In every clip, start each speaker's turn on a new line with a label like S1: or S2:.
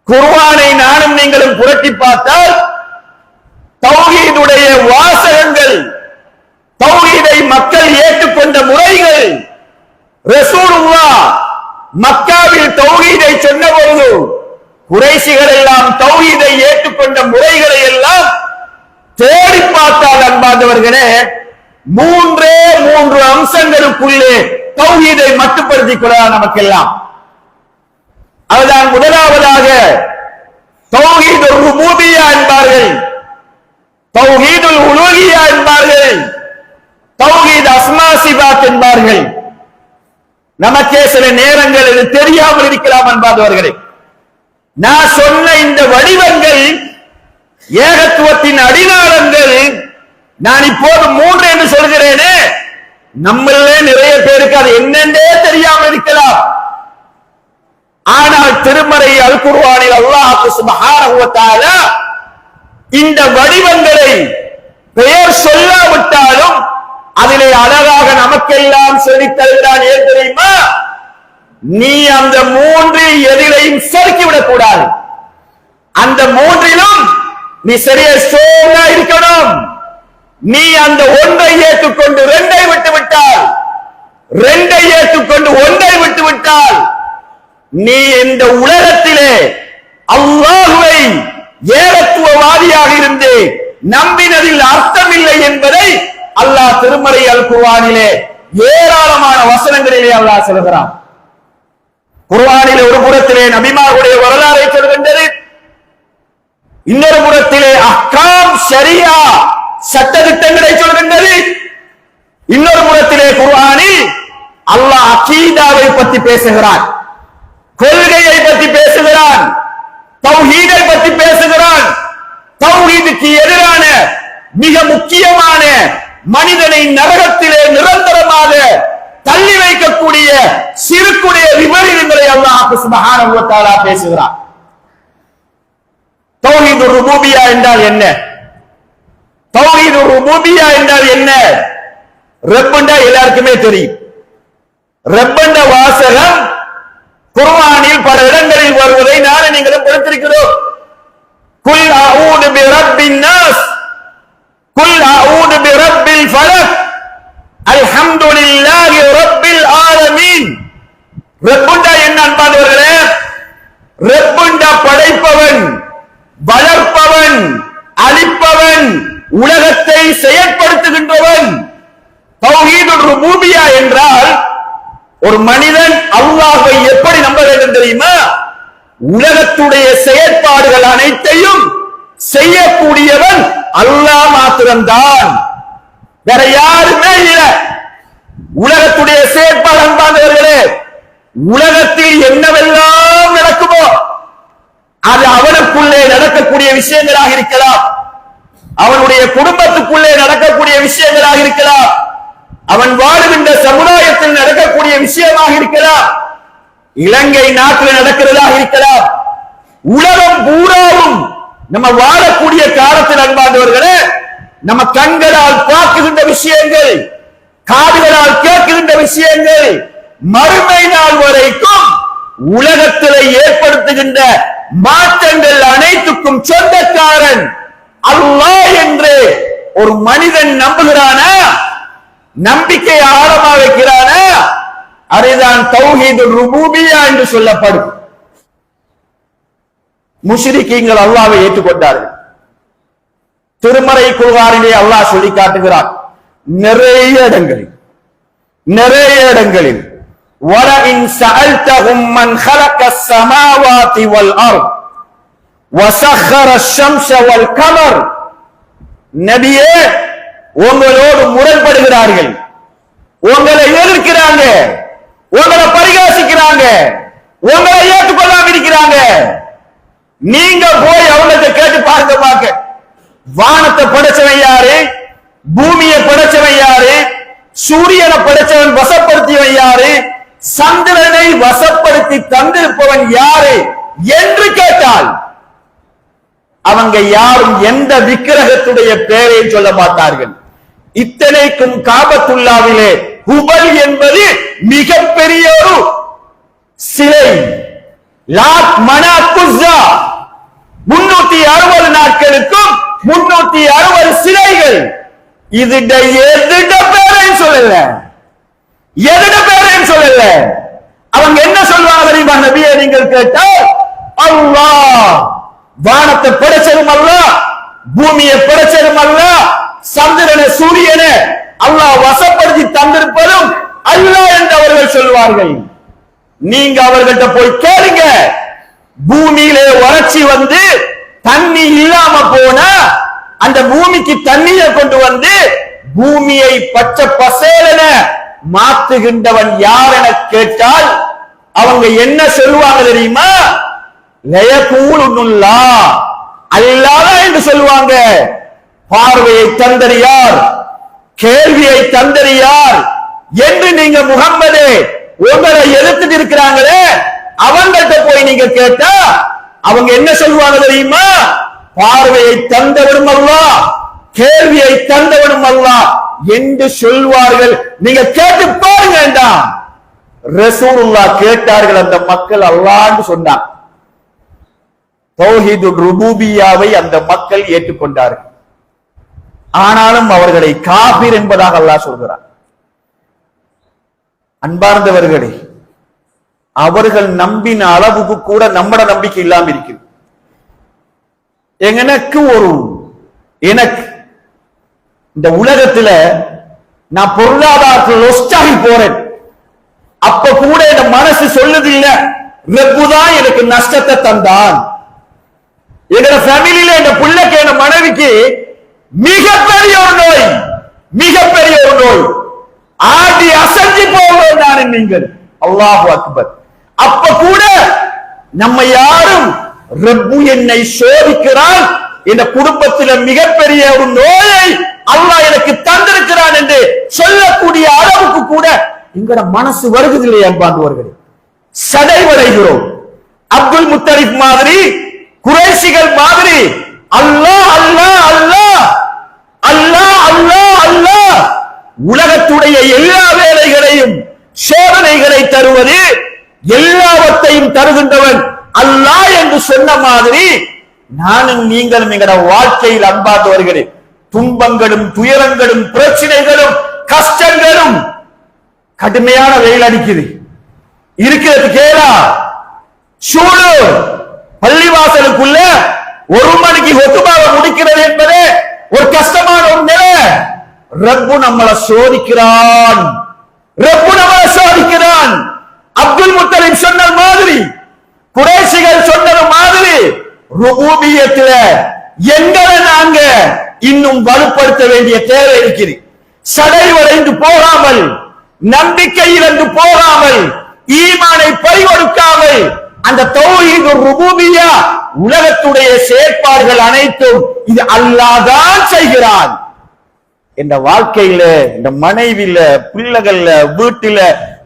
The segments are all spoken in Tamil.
S1: குர்ஆனை நானும் நீங்களும் புரட்டி பார்த்தால் தௌஹீதுடைய வாசகங்கள், தௌஹீதை மக்கள் ஏற்றுக்கொண்ட முறைகள், ரசூலுல்லாஹ் மக்காவில் தௌஹீதை சொன்ன பொழுது குறைஷிகள் எல்லாம் தௌஹீதை ஏற்றுக்கொண்ட முறைகளை எல்லாம் தேடி பார்த்தால் அன்பார்ந்தவர்களே, மூன்று அம்சங்களுக்குள்ளே தௌஹீதை மட்டுப்படுத்திக் கொள்ளலாம் நமக்கெல்லாம். அதுதான் முதலாவதாக தௌஹீதுர் ருபூபிய்யா என்பார்கள், தௌஹீதுல் உலூஹிய்யா என்பார்கள், தௌஹீத் அஸ்மா சிஃபாத் என்பார்கள். நமக்கே சில நேரங்கள் இது தெரியாமல் இருக்கலாம் என்பார்களே. நான் சொன்ன இந்த வடிவங்கள், ஏகத்துவத்தின் அடிநாளங்கள், நான் இப்போது 3 என்று சொல்கிறேனே, நம்மளே நிறைய பேருக்கு அது என்னென்றே தெரியாமல் இருக்கலாம். ஆனால் திருமறை அல் குர்ஆனில் அல்லாஹ் சுப்ஹானஹு வ தஆலா இந்த வடிவங்களை பெயர் சொல்லாவிட்டாலும் அதிலே அழகாக நமக்கெல்லாம் சொல்லித் தருகிறான். ஏன் தெரியுமா? நீ அந்த 3 எதிலையும் செருக்கிவிடக் கூடாது. அந்த 3லும் நீ சரியா ஸ்ட்ராங்கா இருக்கணும். நீ அந்த 1ஐ ஏற்றுக்கொண்டு 2ஐ விட்டு விட்டால், 2ஐ ஏற்றுக்கொண்டு 1ஐ விட்டு விட்டால், நீ இந்த உலகத்திலே அல்லாஹ்வை ஏகத்துவவாதியாக இருந்து நம்பினதில் அர்த்தமில்லை என்பதை அல்லாஹ் திருமறை அல் குர்ஆனிலே ஏராளமான வசனங்களிலே அல்லாஹ் சொல்கிறான். குர்ஆனிலே ஒரு புறத்திலே நபிமார்களுடைய வரலாறை சொல்கின்றது, இன்னொரு புறத்திலே அஹ்காம் ஷரியா சட்டதிட்டங்களை சொல்கின்றது, இன்னொரு புறத்திலே குர்ஆனில் அல்லாஹ் அகீதாவை பற்றி பேசுகிறான், கொள்கையை பற்றி பேசுகிறான், தௌஹீதை பற்றி பேசுகிறான். தௌஹீதுக்கு எதிரான மிக முக்கியமான மனிதனை நரகத்திலே நிரந்தரமாக தள்ளி வைக்கக்கூடிய சிறுக்குடைய விபரீதங்களை அல்லாஹ் சுப்ஹானஹு வ தஆலா பேசுகிறான். தௌஹீதுர் ருபூபிய்யா என்றால் என்ன? தௌஹீதுர் ருபூபிய்யா என்றால் என்ன? ரப்பண்டா எல்லாருக்குமே தெரியும். ரப்பண்ட வாசகம் குர்ஆனில் பல இடங்களில் வருவதை நானும் நீங்களும் படித்திருக்கிறோம். குல் அஊது பிரப்பின் நாஸ், குல் அஊது பிரப்பில் ஃபலக், அல்ஹம்துலில்லாஹி ரப்பில் ஆலமீன். ரப்புண்டா என்ன அன்பானவர்களே? ரப்புண்டா படைப்பவன், வளர்ப்பவன், அழிப்பவன், உலகத்தை செயற்படுத்துகின்றவன். தௌஹீதுர் ருபூபிய்யா என்றால் ஒரு மனிதன் அல்லாஹ்வை எப்படி நம்ப வேண்டும் தெரியுமா? உலகத்துடைய செயற்பாடுகள் அனைத்தையும் செய்யக்கூடியவன் அல்லாஹ் மாத்திரம்தான், வேற யாருமே இல்லை. உலகத்துடைய செயற்பாடு அன்பானவர்களே, உலகத்தில் என்னவெல்லாம் நடக்குமோ அது அவனுக்குள்ளே நடக்கக்கூடிய விஷயங்களாக இருக்கலாம், அவனுடைய குடும்பத்துக்குள்ளே நடக்கக்கூடிய விஷயங்களாக இருக்கலாம், அவன் வாழுகின்ற சமுதாயத்தில் நடக்கக்கூடிய விஷயமாக இருக்கலாம், இலங்கை நாட்டில் நடக்கிறதாக இருக்கலாம், உலகம் பூராவும் நம்ம வாழக்கூடிய காலத்தில் அன்பார்ந்தவர்களே, நம்ம கண்களால் பார்க்கின்ற விஷயங்கள், காதுகளால் கேட்கின்ற விஷயங்கள், மறுமை நாள் வரைக்கும் உலகத்தில் ஏற்படுத்துகின்ற மாற்றங்கள் அனைத்துக்கும் சொந்தக்காரன் அல்லாஹ் என்று ஒரு மனிதன் நம்புகிறானா, நம்பிக்கை ஆழமாக வைக்கிறானா, அதுதான் தௌஹீதுர் ருபூபிய்யா என்று சொல்லப்படும். முஷ்ரிக்கீன்கள் அல்லாஹ்வை ஏற்றுக்கொண்டார்கள். திருமறை குர்ஆனிலே அல்லாஹ் சொல்லி காட்டுகிறான் நிறைய இடங்களில் வலஇன் சஅல்தஹும் மன் ஹலகஸ் ஸமாவாதி வல் அர்த் வஸஹர அஷ்-ஷம்ஸ வல் கமர். நபியே, உங்களோடு முரண்படுகிறார்கள், உங்களை எதிர்க்கிறாங்க, உங்களை பரிகாசிக்கிறாங்க, உங்களை ஏற்றுக்கொள்ளாம இருக்கிறாங்க. நீங்க போய் அவங்கள்ட்ட கேட்டு பாருங்க, வானத்தை படைச்சவன் யாரு, பூமியை படைச்சவன் யாரு, சூரியனை படைச்சவன் வசப்படுத்தியவன் யாரு, சந்திரனை வசப்படுத்தி தந்திருப்பவன் யாரு என்று கேட்டால் அவங்க யாரும் எந்த விக்கிரகத்துடைய பெயரை சொல்ல மாட்டார்கள். இத்தனைக்கும் காபத்துல்லாவிலே ஹுபல் என்பது மிகப்பெரிய ஒரு சிலை, லாத் மனாத் குஸ்ஸா சிலைகளுக்கும் 360 சிலைகள். இதுட எதுட பேரையும் சொல்லல, எதுட பேரையும் சொல்லல. அவங்க என்ன சொல்வாங்க தெரியுமா நபியே நீங்கள் கேட்டால், அல்லாஹ் வானத்தை படைச்சதும் அல்லாஹ், பூமியை படைச்சதும் அல்லாஹ், சந்திரனை சூரியனை அல்லாஹ் வசப்படுத்தி தந்திருப்பதும் அல்லாஹ் என்று அவர்கள் சொல்வார்கள். நீங்க அவர்கள்ட்ட போய் கேளுங்க, பூமியிலே வறட்சி வந்து தண்ணி இல்லாம போனா அந்த பூமிக்கு தண்ணியை கொண்டு வந்து பூமியை பச்சை பசேலென மாத்துகின்றவன் யார் என கேட்டால் அவங்க என்ன சொல்லுவாங்க தெரியுமா? லயகூலுல்லா, அல்லாஹ் என்று சொல்லுவாங்க. பார்வையை தந்தது யார், கேள்வியை தந்தது யார் என்று நீங்க முகம்மதே உங்களை எதிர்த்துட்டு இருக்கிறாங்களே அவங்கள்ட்ட போய் நீங்க கேட்டா அவங்க என்ன சொல்லுவாங்க தெரியுமா? பார்வையை தந்தவனும் அல்லாஹ், கேள்வியை தந்தவனும் அல்லாஹ் என்று சொல்வார்கள். நீங்க கேட்டு பாருங்க. ரசூலுல்லாஹ் கேட்டார்கள், அந்த மக்கள் அல்லாஹ்னு சொன்னாங்க. தௌஹீதுர் ருபூபிய்யாவை அந்த மக்கள் ஏற்றுக்கொண்டார்கள். ஆனாலும் அவர்களை காபிர் என்பதாக அல்லாஹ் சொல்கிறார். அன்பார்ந்தவர்களே, அவர்கள் நம்பின அளவுக்கு கூட நம்மட நம்பிக்கை இல்லாம இருக்குது. எனக்கு இந்த உலகத்துல நான் பொருளாதாரத்தில் லொஸ்டாகி போறேன், அப்ப கூட என் மனசு சொல்லுது இல்ல, ரப்புதான் எனக்கு நஷ்டத்தை தந்தான். எங்க ஃபேமிலியில என் பிள்ளைக்கு என் மனைவிக்கு மிகப்பெரிய ஒரு நோய், மிகப்பெரிய ஒரு நோய், ஆடி அசைஞ்சு போவேன் நான். நீங்கள் அல்லாஹு அக்பர். அப்ப கூட நம்ம யாரும் ரப்பு என்னை சோதிக்கிறான், இந்த குடும்பத்தில் மிகப்பெரிய ஒரு நோயை அல்லாஹ் எனக்கு தந்திருக்கிறான் என்று சொல்லக்கூடிய அளவுக்கு கூட எங்கட மனசு வருகிறது இல்லையா அன்பார்ந்தவர்களே? சடைவடைகிறோம். அப்துல் முத்தலிப் மாதிரி, குறைஷிகள் மாதிரி அல்லாஹ் அல்லாஹ் அல்லாஹ் அல்லாஹ் அல்லாஹ் அல்லாஹ் உலகத்துடைய எல்லா வேலைகளையும் சோதனைகளை தருவது, எல்லாவற்றையும் தருகின்றவன் அல்லாஹ் என்று சொன்ன மாதிரி நானும் நீங்களும் எங்கட வாழ்க்கையில் அன்பார்ந்தவர்களே துன்பங்களும் துயரங்களும் பிரச்சனைகளும் கஷ்டங்களும், கடுமையான வெயில் அடிக்குது, இருக்கிறது கேளா சூடு, பள்ளிவாசலுக்குள்ள 1 மணிக்கு ஹுத்பாவை முடிக்கிறது என்பதே ஒரு கஷ்டமான ஒரு நிலை. ரப்பு நம்மளை சோதிக்கிறான், ரப்பு நம்மளை சோதிக்கிறான். அப்துல் முத்தலிப் சொன்ன மாதிரி, குறைஷிகள் சொன்னது மாதிரி ருபூபியத்துல எங்களை நாங்க இன்னும் வலுப்படுத்த வேண்டிய தேவை இருக்கிறது. சடைவடைந்து போகாமல், நம்பிக்கை இழந்து போகாமல், ஈமானை பறிகொடுக்காமல், அந்த தௌஹீது ருபூபிய்யா உலகத்துடைய செயற்பாடுகள் அனைத்தும் இது அல்லாஹ் தான் செய்கிறான். இந்த வாழ்க்கையில, இந்த மனைவியில, பிள்ளைகள்ல, வீட்டில,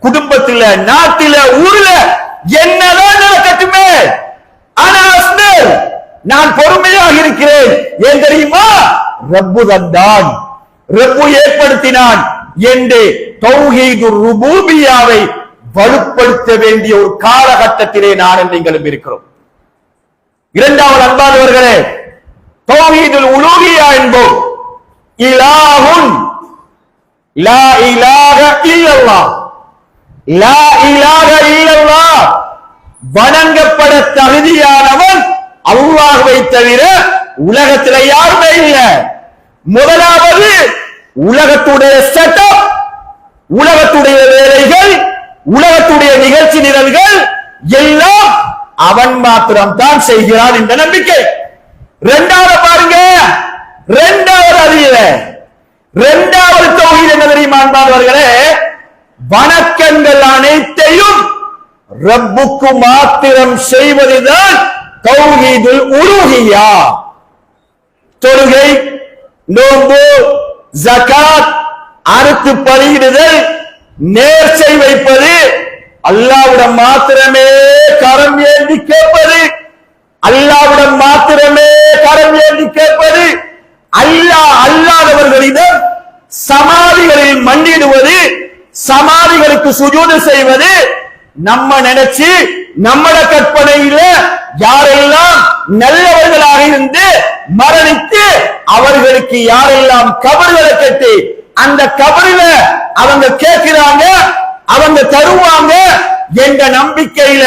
S1: குடும்பத்தில, நாட்டில, ஊர்ல என்னதான் நடக்கட்டுமே, நான் பொறுமையாக இருக்கிறேன். ஏன் தெரியுமா? ரப்பு தந்தான், ரப்பு ஏற்படுத்தினான் என்று தௌஹீது ருபூபிய்யாவை வலுப்படுத்த வேண்டிய ஒரு காலகட்டத்திலே நான் நீங்களும் இருக்கிறோம். இரண்டாவது அன்பானவர்களே, தௌஹீதுல் உலூஹிய்யா என்போம். இலாஹுன் லா இலாஹ இல்லல்லாஹ், லா இலாஹ இல்லல்லாஹ், வணங்கப்பட தகுதியானவன் அல்லாஹ்வை தவிர உலகத்தில் யாருமே இல்லை. முதலாவது உலகத்துடைய செட்டப், உலகத்துடைய வேலைகள், உலகத்துடைய நிகழ்ச்சி நிரல்கள் எல்லாம் அவன் மாத்திரம் தான் செய்கிறான் என்ற நம்பிக்கை. இரண்டாவது பாருங்க, இரண்டாவது அறியல, இரண்டாவது தௌஹீத் என்ன தெரியுமா அன்பானவர்களே? வணக்கங்கள் அனைத்தையும் ரப்புக்கு மாத்திரம் செய்வதுதான் தௌஹீதுல் உலூஹிய்யா. தொழுகை, நோன்பு, ஜகாத், அறுத்து பலியிடுதல், நேர்ச்சை வைப்பது, அல்லாஹ்விடம் மாத்திரமே கரம் ஏந்தி கேட்பது, அல்லாஹ்விடம் மாத்திரமே கரம் ஏந்தி கேட்பது, அல்லாஹ் அல்லாதவர்களிடம் சமாதிகளில் மண்டிடுவது, சமாதிகளுக்கு சுஜூது செய்வது, நம்ம நினைச்சு நம்மட கற்பனையில யாரெல்லாம் நல்லவர்களாக இருந்து மரணித்து அவர்களுக்கு யாரெல்லாம் கபர்களை கட்டி அந்த கபரில அவங்க கேட்கிறாங்க, அவங்க தருவாங்க என்ற நம்பிக்கையில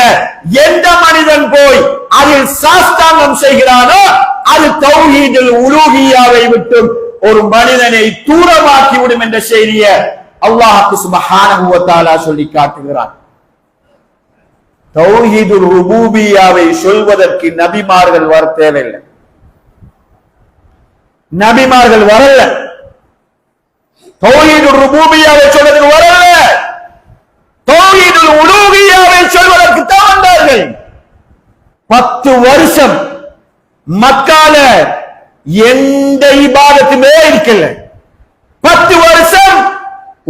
S1: எந்த மனிதன் போய் அதில் சாஸ்தாங்கம் செய்கிறானோ அது தௌஹீதுல் உலூஹியாவை விட்டு ஒரு மனிதனை தூரமாக்கி விடும் என்ற செய்தியை அல்லாஹ் சுப்ஹானஹு வ தஆலா சொல்லி காட்டுகிறார். தௌஹீதுல் ருபூபியாவை சொல்வதற்கு நபிமார்கள் வர தேவையில்லை. நபிமார்கள் வரல. தௌஹீதுல் ருபூபியாவை சொல்வதற்கு வரல. தௌஹீதுல் உலூஹியாவை சொல்வதற்கு தான் வந்தார்கள். 10 வருஷம் மக்கால எந்த இபாதத்துமே இருக்கல. 10 வருஷம்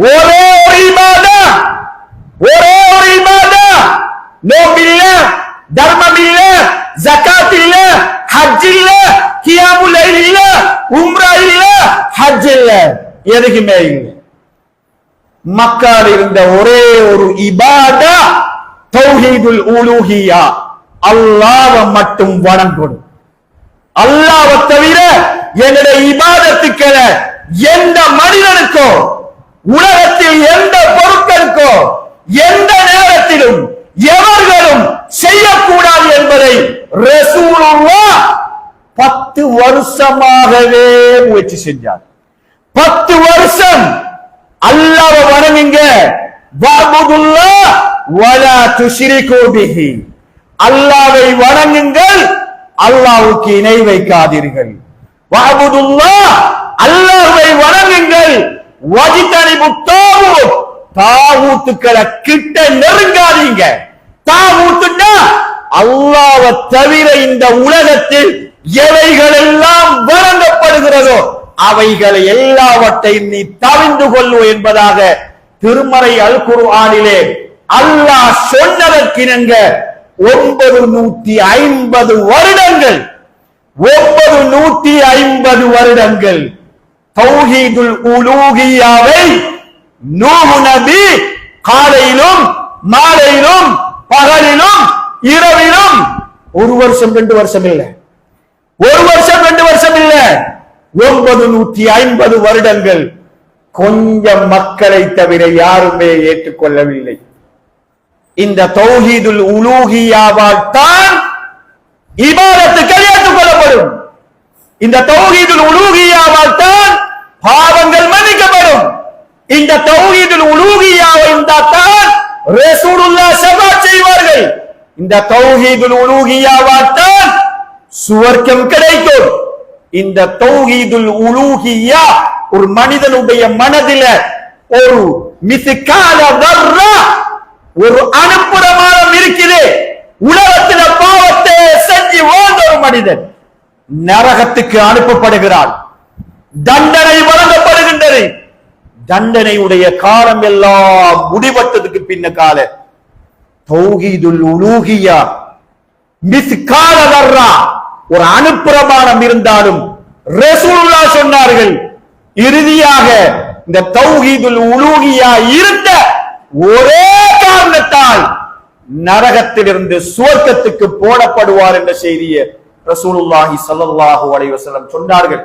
S1: ஒரே ஒரு இபாதா, நோம்பு இல்ல, தர்மம் இல்ல, ஜகாத் இல்ல, ஹஜ் இல்ல, கியாமுல் லைல் இல்ல, உம்ரா இல்ல, ஹஜ் இல்ல, எதுக்குமே இல்லை. மக்கால் இருந்த ஒரே ஒரு இபாதா தௌஹீதுல் உலூஹியா, அல்லாஹ்வை மட்டும் வணங்கணும். அல்லாஹ்வை தவிர என்னுடைய இபாதத்துக்களை எந்த மனிதனுக்கோ உலகத்தில் எந்த பொருட்களுக்கோ எந்த நேரத்திலும் எவர்களும் செய்யக்கூடாது என்பதை ரசூலுல்லாஹ் 10 வருஷமாகவே முயற்சி செஞ்சார். 10 வருஷம் அல்லாஹ்வை வணங்குங்க, வஅபுதுல்லாஹ் வலா துஷ்ரிகு பிஹி, அல்லாஹ்வை வணங்குங்கள், அல்லாஹ்வுக்கு இணை வைக்காதீர்கள். வஅபுதுல்லாஹ், அல்லாஹ்வை வணங்குங்கள், வஜ்தனிபுத் தாகூத், தாகூத்துக்களை கிட்ட நெருங்காதீங்க. தாகூத்துன்னா அல்லாஹ்வை தவிர இந்த உலகத்தில் எவைகள் எல்லாம் வணங்கப்படுகிறதோ அவைகளை எல்லாவற்றையும் நீ தவிர்ந்து கொள்ளு என்பதாக திருமறை அல் குர்ஆனிலே அல்லாஹ் சொன்னதற்கிணங்க 950 வருடங்கள் 950 வருடங்கள் தௌஹீதுல் உலூஹியாவை நூஹ் நபி காலையிலும் மாலையிலும் பகலிலும் இரவிலும் 1 வருஷம் 2 வருஷம் இல்ல, 1 வருஷம் 2 வருஷம் இல்ல, 950 வருடங்கள் கொஞ்சம் மக்களை தவிர யாருமே ஏற்றுக்கொள்ளவில்லை. இந்த தௌஹீதுல் உலூஹியாவால் தான் இபாதத்துக்கள் ஏற்றுக்கொள்ளப்படும். இந்த தௌஹீதுல் உலூஹியாவால் தான் பாவங்கள் மன்னிக்கப்படும். இந்த தௌஹீதுல் உலூஹியாவை தான் ரசூலுல்லாஹ் ஷஃபாஅத் செய்வார்கள். இந்த தௌஹீதுல் உலூஹியாவால் தான் சுவர்க்கம் கிடைக்கும். இந்த தௌஹீதுல் உலூஹியா ஒரு மனிதனுடைய மனதில ஒரு மிஸ்கால தர்ரா, ஒரு அணுப்புறமானம் இருக்குது. உலகத்தில பாவத்தை செஞ்சு வாழ்ந்த ஒரு மனிதன் நரகத்துக்கு அனுப்பப்படுகிறான். தண்டனை வழங்கப்படுகின்றது. தண்டனையுடைய காலம் எல்லாம் முடிவட்டதுக்கு பின்ன கால தௌஹீதுல் உலூஹியா மிஸ்கால தர்ரா ஒரு அணுப்புறமானம் இருந்தாலும் ரசூலுல்லாஹ் சொன்னார்கள், இறுதியாக இந்த தௌஹீதுல் உலூஹியா இருந்த ஒரே காரணத்தால் நரகத்திலிருந்து சுவர்க்கத்துக்கு போடப்படுவார் என்ற செய்தியை ரசூலுல்லாஹி ஸல்லல்லாஹு அலைஹி வஸல்லம் சொன்னார்கள்.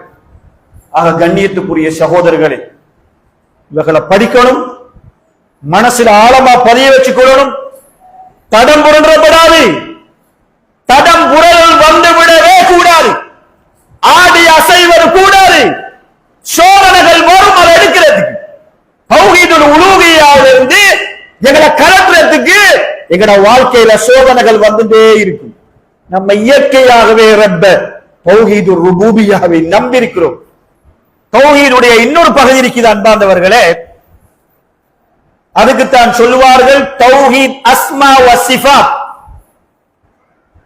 S1: ஆக கண்ணியத்துக்குரிய சகோதரர்களே, இவர்களை படிக்கணும், மனசுல ஆழமா பதிய வச்சு கொள்ளணும். தடம் புரண்டப்படாது, தடம் புரல் வந்து விடவே கூடாது, ஆடி அசைவது கூடாது. சோதனைகள் வரும், அதை எடுக்கிறதுக்கு தௌஹீதுல் உலூஹியாவிலிருந்து எங்களை கலட்டுறதுக்கு எங்கட வாழ்க்கையில சோதனைகள் வந்துட்டே இருக்கும். நம்ம இயற்கையாகவே ரப்ப தௌஹீதுர் ருபூபியாவை நம்பியிருக்கிறோம். தௌஹீதுடைய இன்னொரு பகுதி இருக்குது அன்பார்ந்தவர்களே, அதுக்குத்தான் சொல்லுவார்கள் தௌஹீத் அஸ்மா வ சிஃபாத்.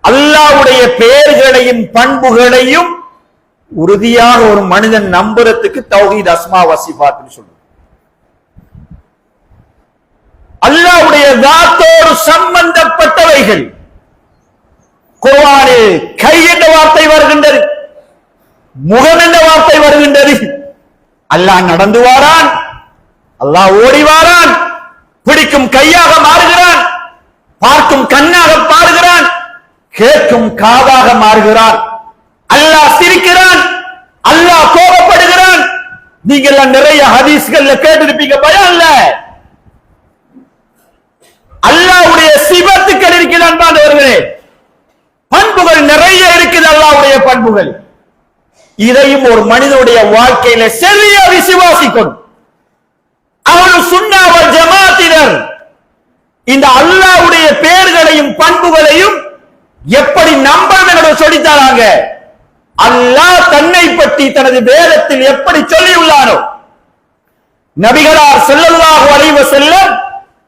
S1: அல்லாஹ்வுடைய பெயர்களையும் பண்புகளையும் உறுதியாக ஒரு மனிதன் நம்புறதுக்கு தௌஹீத் அஸ்மா வ சிஃபாத்னு சொல்லுவாங்க. அல்லாஹ்வுடைய ذاتோடு சம்பந்தப்பட்டவைகள். குர்ஆனில் கை என்ற வார்த்தை வருகின்றது, முகம் என்ற வார்த்தை வருகின்றது. அல்லாஹ் நடந்து வாரான், அல்லாஹ் ஓடி வாரான், பிடிக்கும் கையாக மாறுகிறான், பார்க்கும் கண்ணாக பாருகிறான், கேட்கும் காதாக மாறுகிறான். அல்லாஹ் சிரிக்கிறான், அல்லாஹ் கோபப்படுகிறான். நீங்க எல்லாம் நிறைய ஹதீஸ்கள்ல கேட்டிருப்பீங்க, பயம் இல்ல. அல்லாஹ்வுடைய சிபத்துக்கள் இருக்கிறான், பண்புகள் நிறைய இருக்குது. அல்லாஹ்வுடைய பண்புகள் இதையும் ஒரு மனிதனுடைய வாழ்க்கையில சரியா விசுவாசிக்கணும். அவரு சுன்னா வல் ஜமாஅத்தினர் இந்த அல்லாஹ்வுடைய பெயர்களையும் பண்புகளையும் எப்படி நம்பணும் சொல்லித்தாராங்க. அல்லாஹ் தன்னை பற்றி தனது வேதத்தில் எப்படி சொல்லியுள்ளானோ, நபிகளார் ஸல்லல்லாஹு அலைஹி வஸல்லம்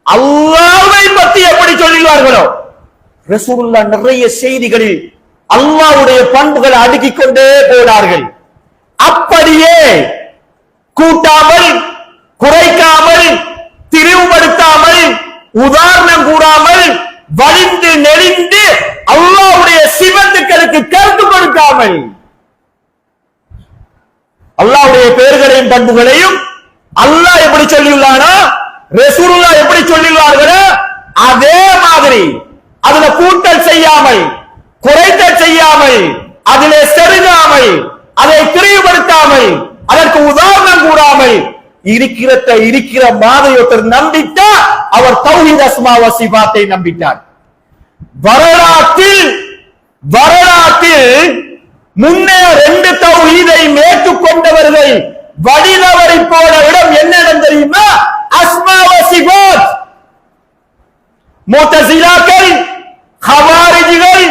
S1: அல்லாஹ்வை பற்றி எப்படி சொல்லியுள்ளார்களோ, ரசூலுல்லாஹ் நிறைய செய்திகளில் அல்லாஹ்வுடைய பண்புகளை அடுக்கிக் கொண்டே போனார்கள். அப்படியே கூட்டாமல், குறைக்காமல், திரிவுபடுத்தாமல், உதாரணம் கூறாமல், வலிந்து நெளிந்து அல்லாஹ்வுடைய சிபத்துக்களுக்கு கருத்து கொடுக்காமல், அல்லாஹ்வுடைய பெயர்களையும் பண்புகளையும் அல்லாஹ் எப்படி சொல்லியுள்ளானோ, ரசூலுல்லாஹ் எப்படி சொல்லியுள்ளார்களோ அதே மாதிரி அதுல கூட்டல் செய்யாமல், குறைத்தல் செய்யாமல், அதிலே செருகாமல், அதை திரிவுபடுத்தாமல், அதற்கு உதாரணம் கூறாமல் இருக்கிற மாதிரி ஒருத்தர் நம்பிட்டா அவர் தௌஹீத் அஸ்மா வ சிஃபாத்தை நம்பிட்டார். வரலாற்றில் முன்னே 2 தௌஹீதை ஏற்றுக்கொண்டவர்கள் வடிதவரை போன இடம் என்ன இடம் தெரியுமா? அஸ்மா வ சிஃபாத். முத்தஸிலாக்கள், ஹவாரிஜிகள்,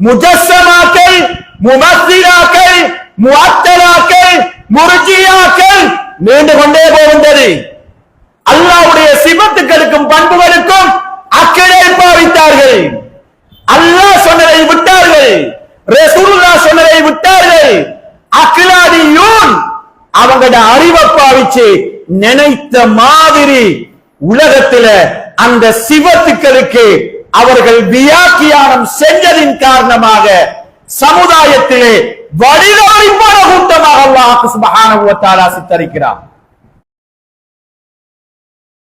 S1: முஜஸ்ஸமாக்கள், முமஸ்ஸிலாக்கள், முஅத்தலாக்கள், முர்ஜியாக்கள் நீண்டு கொண்டே போகின்றது. அல்லாஹ்வுடைய சிபத்துக்களுக்கும் பண்புகளுக்கும் அக்கறை பாவித்தார்கள். அல்லாஹ் சொன்னதை விட்டார்கள், ரசூலுல்லாஹ் சொன்னதை விட்டார்கள். அக்லானியூன் அவங்களோட அறிவை பாவிச்சு நினைத்த மாதிரி உலகத்தில அந்த சிவத்துக்களுக்கு அவர்கள் வியாக்கியானம் செஞ்சதின் காரணமாக சமுதாயத்திலே வடிதவரை போன கூட்டமாக அல்லாஹ் சுப்ஹானஹு வ தஆலா சித்தரிக்கிறார்.